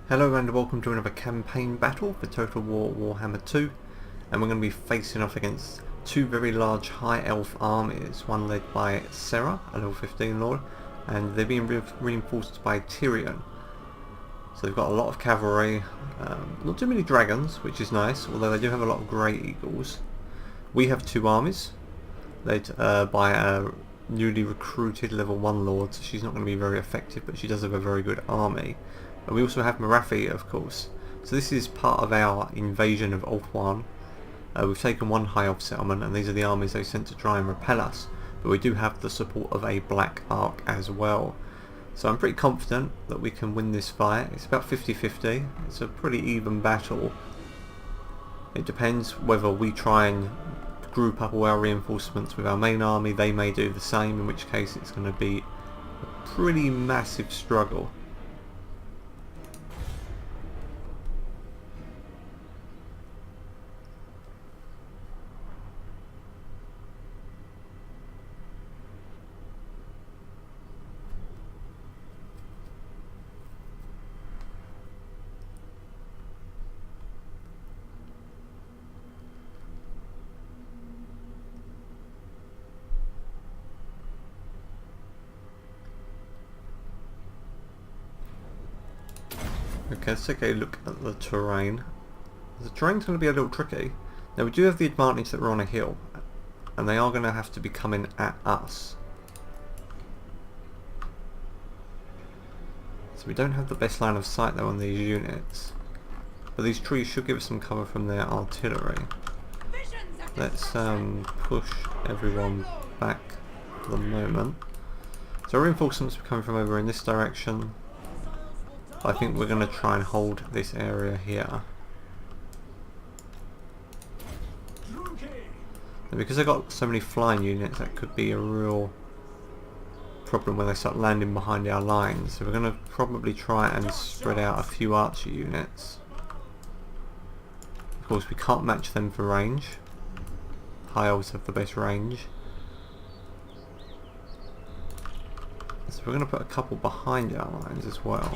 Hello and welcome to another campaign battle for Total War Warhammer 2, and we're going to be facing off against two very large high elf armies, one led by Sarah, a level 15 lord, and they're being reinforced by Tyrion. So they've got a lot of cavalry, not too many dragons, which is nice, although they do have a lot of grey eagles. We have two armies, led by a newly recruited level 1 lord, so she's not going to be very effective, but she does have a very good army. And we also have Morathi, of course. So this is part of our invasion of Ulthuan. We've taken one high elf settlement, and these are the armies they sent to try and repel us. But we do have the support of a Black Ark as well. So I'm pretty confident that we can win this fight. It's about 50-50. It's a pretty even battle. It depends whether we try and group up all our reinforcements with our main army. They may do the same, in which case it's going to be a pretty massive struggle. Okay, let's take a look at the terrain. The terrain's going to be a little tricky. Now we do have the advantage that we're on a hill, and they are going to have to be coming at us. So we don't have the best line of sight though on these units. But these trees should give us some cover from their artillery. Let's push everyone back for the moment. So reinforcements are coming from over in this direction. I think we're going to try and hold this area here. And because I've got so many flying units, that could be a real problem when they start landing behind our lines. So we're going to probably try and spread out a few archer units. Of course we can't match them for range. High elves have the best range. So we're going to put a couple behind our lines as well.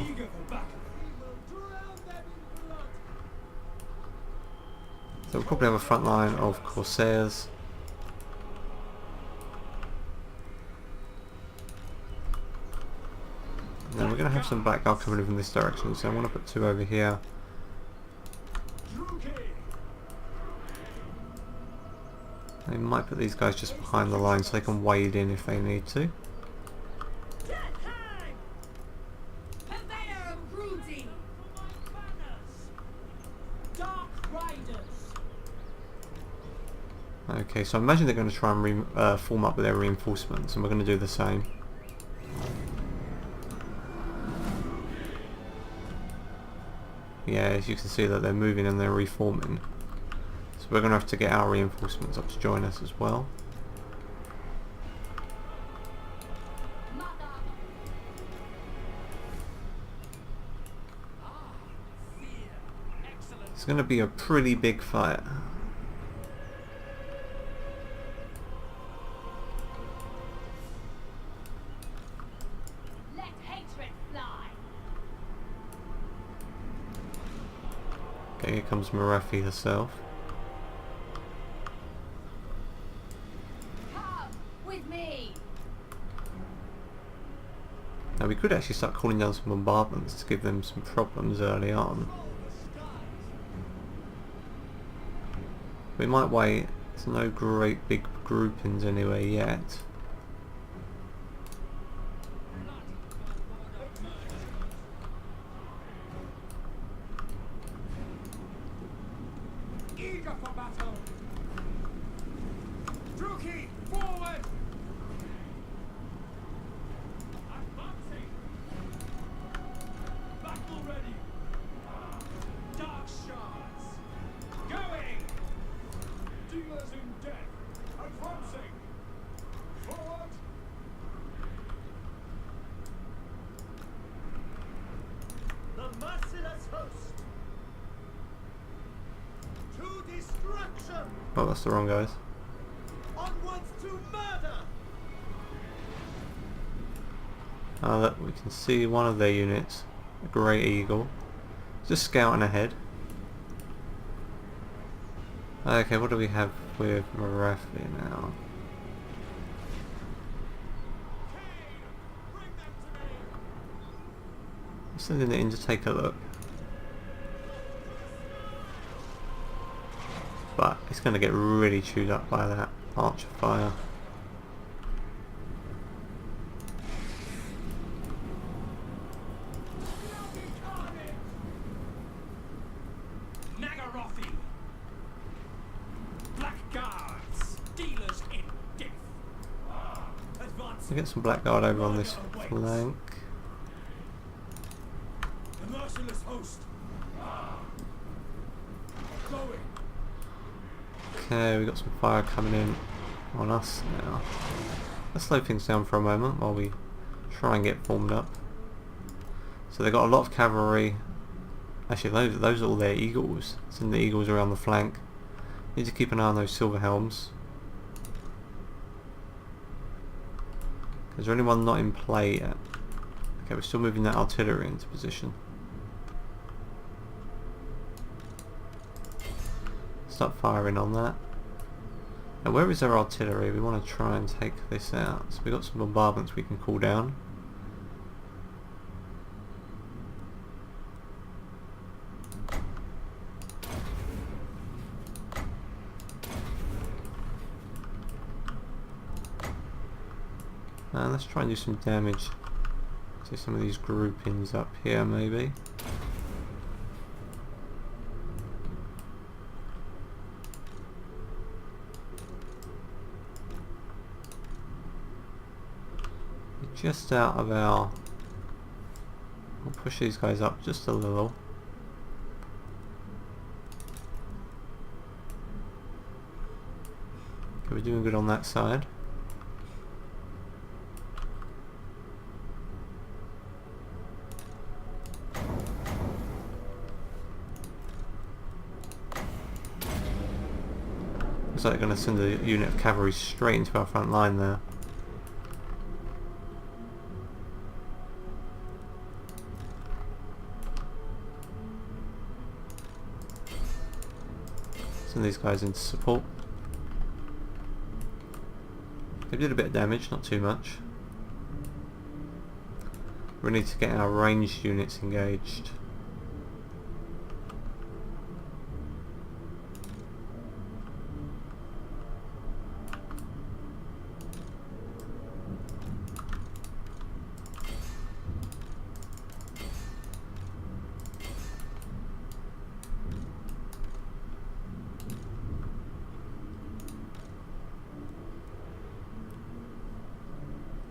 So we'll probably have a front line of Corsairs. And then we're going to have some Black Guard coming in from this direction, so I want to put two over here. I might put these guys just behind the line so they can wade in if they need to. Okay, so I imagine they're going to try and form up with their reinforcements, and we're going to do the same. Yeah, as you can see that they're moving and they're reforming. So we're going to have to get our reinforcements up to join us as well. It's going to be a pretty big fight. Okay, here comes Morathi herself. Come with me. Now we could actually start calling down some bombardments to give them some problems early on. We might wait. There's no great big groupings anywhere yet. Oh, that's the wrong guys. Onwards to murder. That we can see one of their units, a Grey Eagle. Just scouting ahead. Okay, what do we have with Morathi now? I'm sending it in to take a look. But it's going to get really chewed up by that archer fire. I'll get some blackguard over on this flank. The merciless host. Going. Okay, we got some fire coming in on us now. Let's slow things down for a moment while we try and get formed up. So they've got a lot of cavalry. Actually, those are all their eagles. Send the eagles around the flank. Need to keep an eye on those silver helms. Is there anyone not in play yet? Okay, we're still moving that artillery into position. Start firing on that. Now where is our artillery? We want to try and take this out. So we've got some bombardments we can call down. And let's try and do some damage to some of these groupings up here maybe. We're just out of our... We'll push these guys up just a little. Okay, we're doing good on that side. Looks like they're going to send a unit of cavalry straight into our front line there. Send these guys into support. They did a bit of damage, not too much. We need to get our ranged units engaged.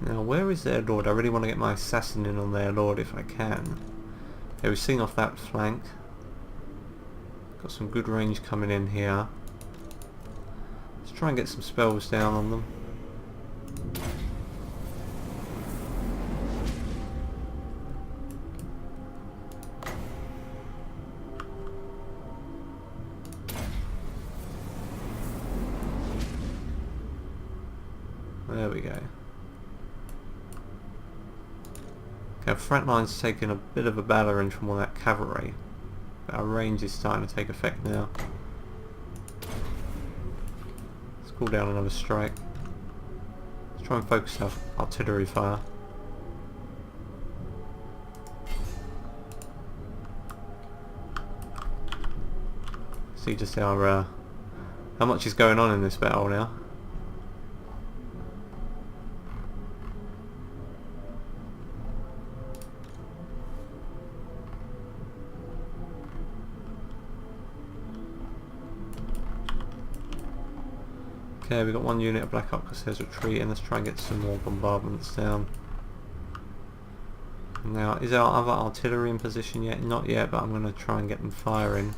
Now where is their lord? I really want to get my assassin in on their lord if I can. Okay, we've seen off that flank. Got some good range coming in here. Let's try and get some spells down on them. There we go. Okay, our front line's taking a bit of a battering from all that cavalry, but our range is starting to take effect now. Let's call down another strike. Let's try and focus our artillery fire. See just how much is going on in this battle now. Okay, we've got one unit of Black Arquebusiers retreating. Let's try and get some more bombardments down. Now, is our other artillery in position yet? Not yet, but I'm going to try and get them firing.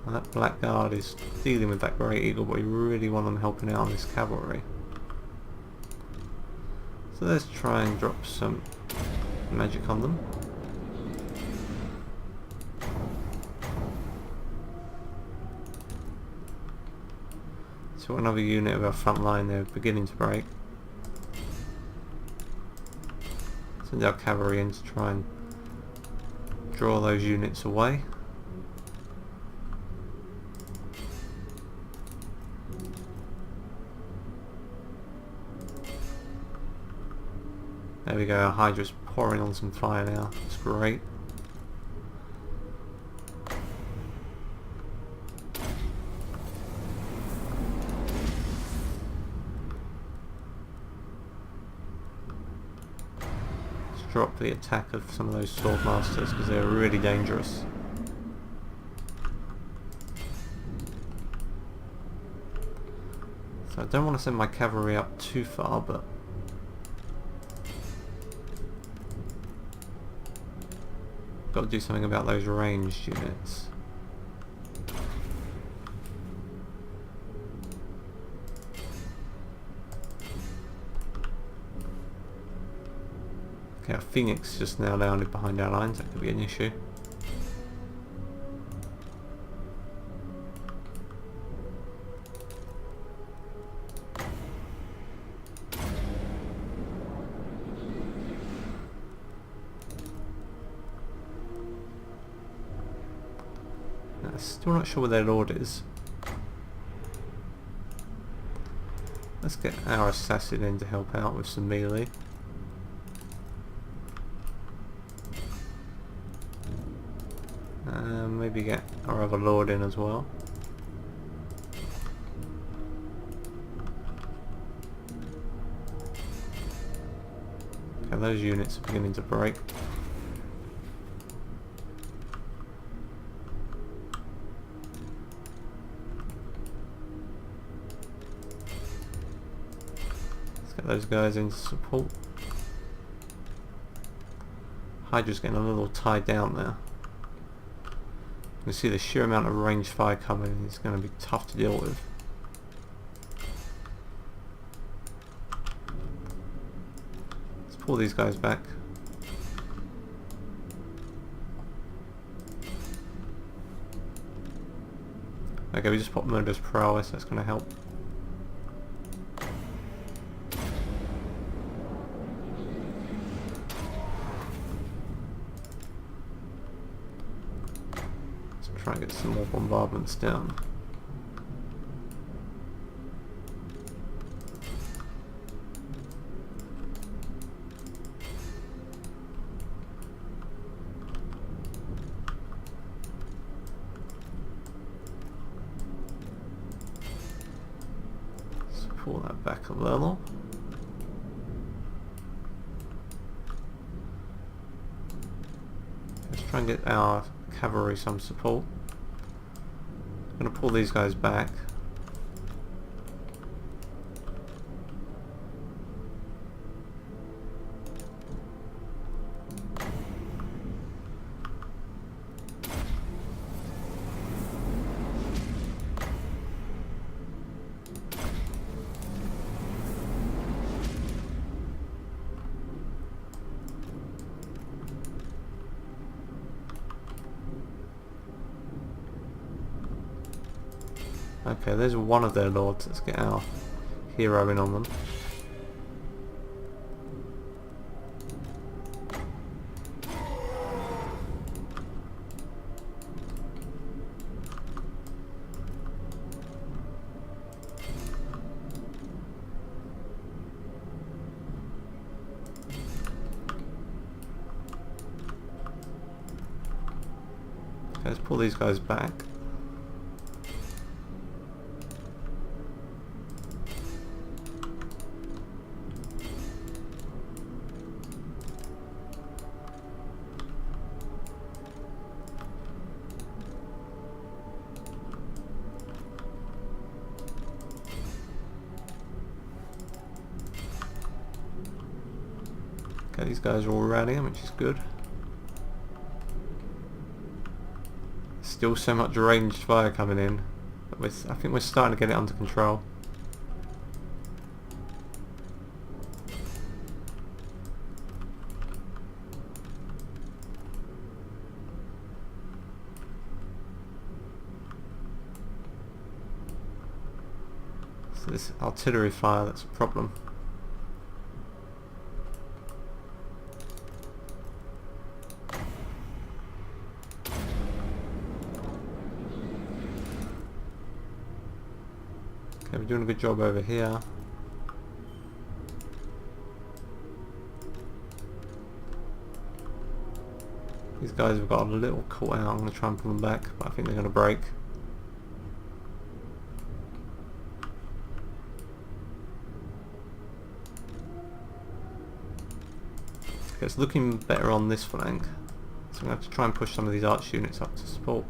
And that Blackguard is dealing with that Great Eagle, but we really want them helping out on this cavalry. So let's try and drop some magic on them. So another unit of our front line there beginning to break. Send our cavalry in to try and draw those units away. There we go, our Hydra's pouring on some fire now. That's great. Let's drop the attack of some of those swordmasters because they're really dangerous. So I don't want to send my cavalry up too far, but got to do something about those ranged units. Okay, our Phoenix just now landed behind our lines, that could be an issue. Still not sure where their lord is. Let's get our assassin in to help out with some melee. Maybe get our other lord in as well. Okay, those units are beginning to break. Get those guys into support. Hydra's getting a little tied down there. You can see the sheer amount of ranged fire coming is going to be tough to deal with. Let's pull these guys back. Okay, we just popped Murder's Prowess, that's going to help. Try and get some more bombardments down. Let's pull that back a little. Let's try and get our cavalry some support. I'm going to pull these guys back. Okay, there's one of their lords. Let's get our hero in on them. Okay, let's pull these guys back. Okay, these guys are all rallying, which is good. Still so much ranged fire coming in, but I think we're starting to get it under control. So this artillery fire, that's a problem. Okay, we're doing a good job over here. These guys have got a little caught out. I'm going to try and pull them back, but I think they're going to break. Okay, it's looking better on this flank. So I'm going to have to try and push some of these arch units up to support.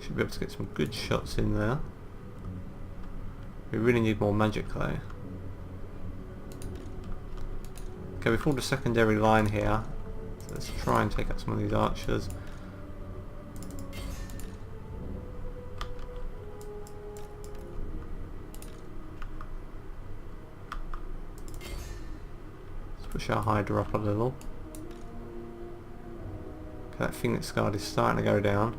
Should be able to get some good shots in there. We really need more magic though. Okay, we formed a secondary line here. So let's try and take out some of these archers. Let's push our Hydra up a little. Okay, that Phoenix Guard is starting to go down.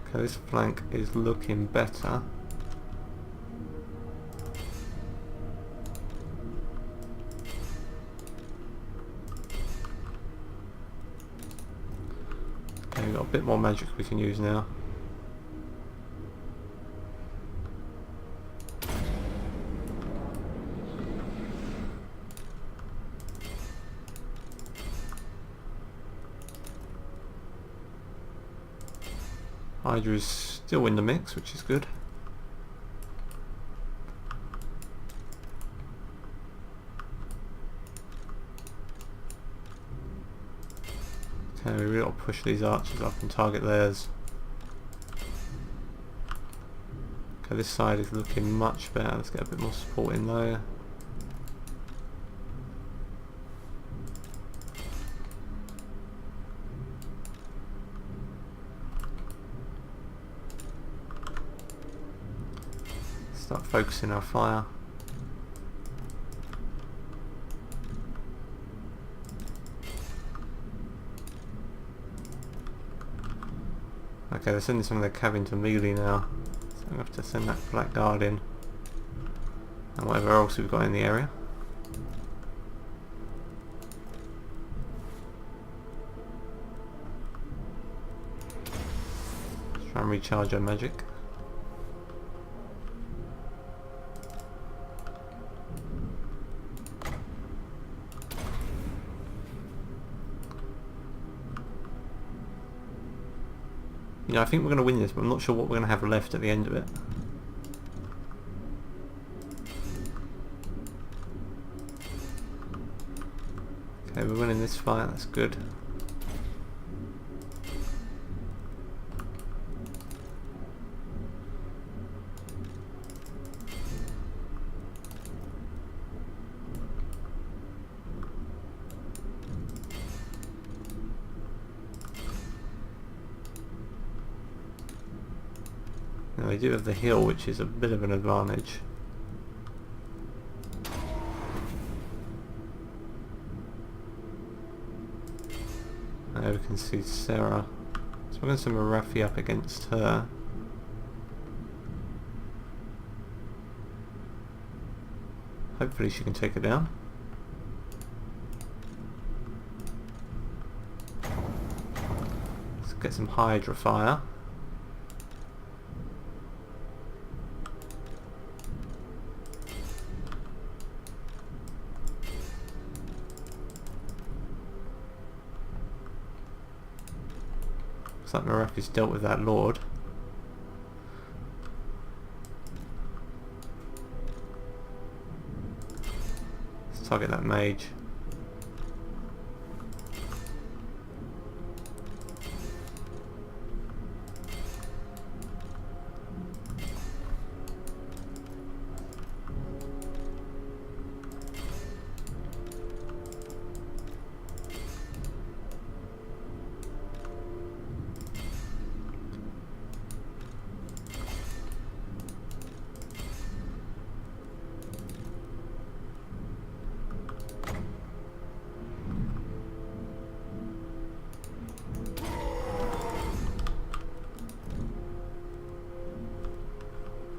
Okay, this flank is looking better. Okay, we've got a bit more magic we can use now. Hydra's still in the mix, which is good. Okay, we really got to push these archers up and target theirs. Okay, this side is looking much better. Let's get a bit more support in there. Start focusing our fire. Okay, they're sending some of their cav into melee now, so I'm going to have to send that Black Guard in and whatever else we've got in the area. Let's try and recharge our magic. Yeah, I think we're going to win this, but I'm not sure what we're going to have left at the end of it. Okay, we're winning this fight, that's good. Now we do have the hill, which is a bit of an advantage. Now we can see Sarah. So we're going to send Morathi up against her. Hopefully she can take her down. Let's get some Hydra fire. like Morathi's dealt with that lord. Let's target that mage.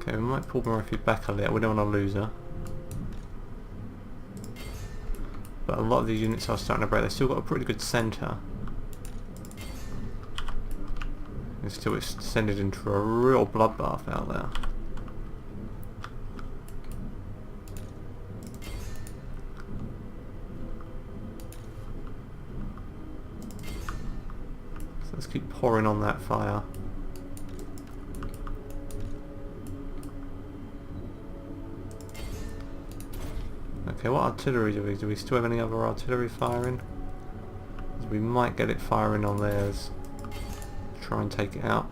Okay, we might pull Morathi back a little, we don't want to lose her. But a lot of these units are starting to break, they've still got a pretty good centre. And still it's descended into a real bloodbath out there. So let's keep pouring on that fire. Okay, what artillery do we? Do we still have any other artillery firing? We might get it firing on theirs. Try and take it out.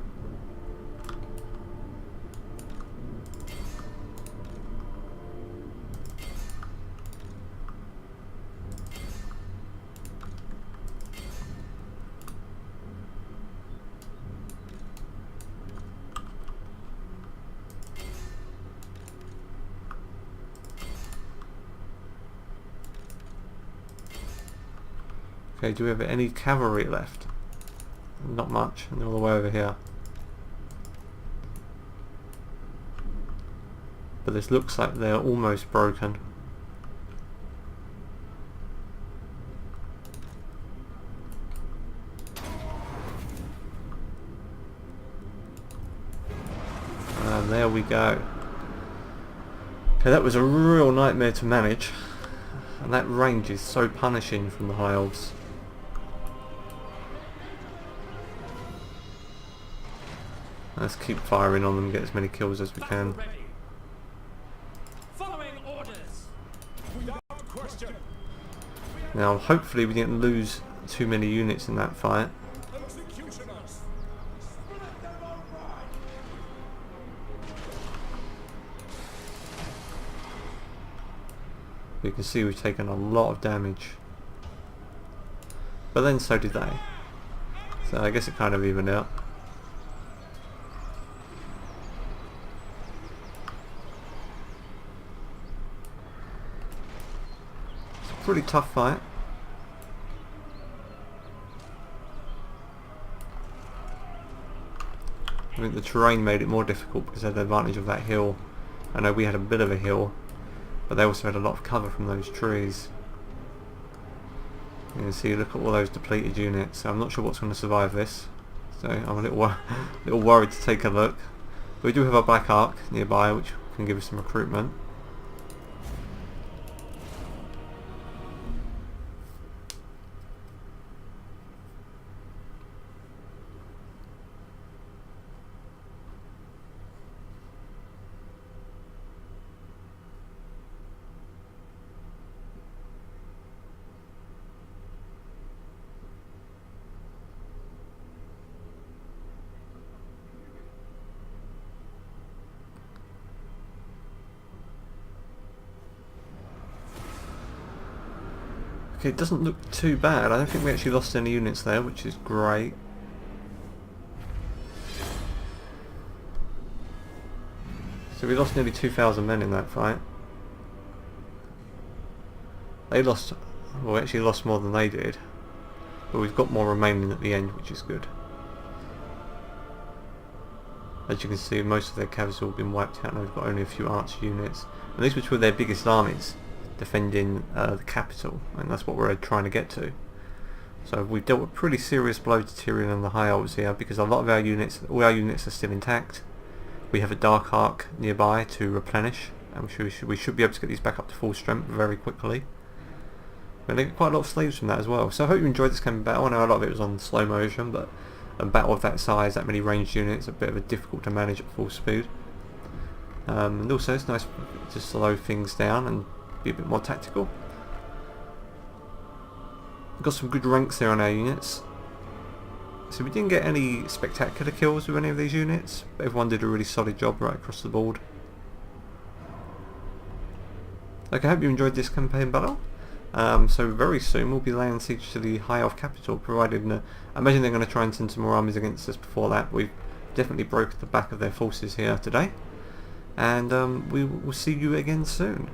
Okay, do we have any cavalry left? Not much, and they're all the way over here. But this looks like they're almost broken. And there we go. Okay, that was a real nightmare to manage. And that range is so punishing from the High Elves. Let's keep firing on them, get as many kills as we can. Now hopefully we didn't lose too many units in that fight. You can see we've taken a lot of damage. But then so did they. So I guess it kind of evened out. Pretty tough fight. I think the terrain made it more difficult because they had the advantage of that hill. I know we had a bit of a hill, but they also had a lot of cover from those trees. You can see, look at all those depleted units. So I'm not sure what's going to survive this. So I'm a little worried to take a look. But we do have a Black Ark nearby, which can give us some recruitment. Okay, it doesn't look too bad. I don't think we actually lost any units there, which is great. So we lost nearly 2,000 men in that fight. They lost, well, we actually lost more than they did. But we've got more remaining at the end, which is good. As you can see, most of their cavs have all been wiped out and they've got only a few archer units. And these were two of their biggest armies, defending the capital, and that's what we're trying to get to. So we've dealt with a pretty serious blow to Tyrion and the High Elves here, because a lot of our units, all our units are still intact. We have a Dark Ark nearby to replenish, and we should be able to get these back up to full strength very quickly. But they get quite a lot of slaves from that as well. So I hope you enjoyed this campaign battle. I know a lot of it was on slow motion, but a battle of that size, that many ranged units, a bit of a difficult to manage at full speed. And also it's nice to slow things down and be a bit more tactical. Got some good ranks there on our units. So we didn't get any spectacular kills with any of these units, but everyone did a really solid job right across the board. Okay, I hope you enjoyed this campaign battle. So very soon we'll be laying siege to the High Elf capital, provided I imagine they're going to try and send some more armies against us before that. We've definitely broken the back of their forces here today. And we will see you again soon.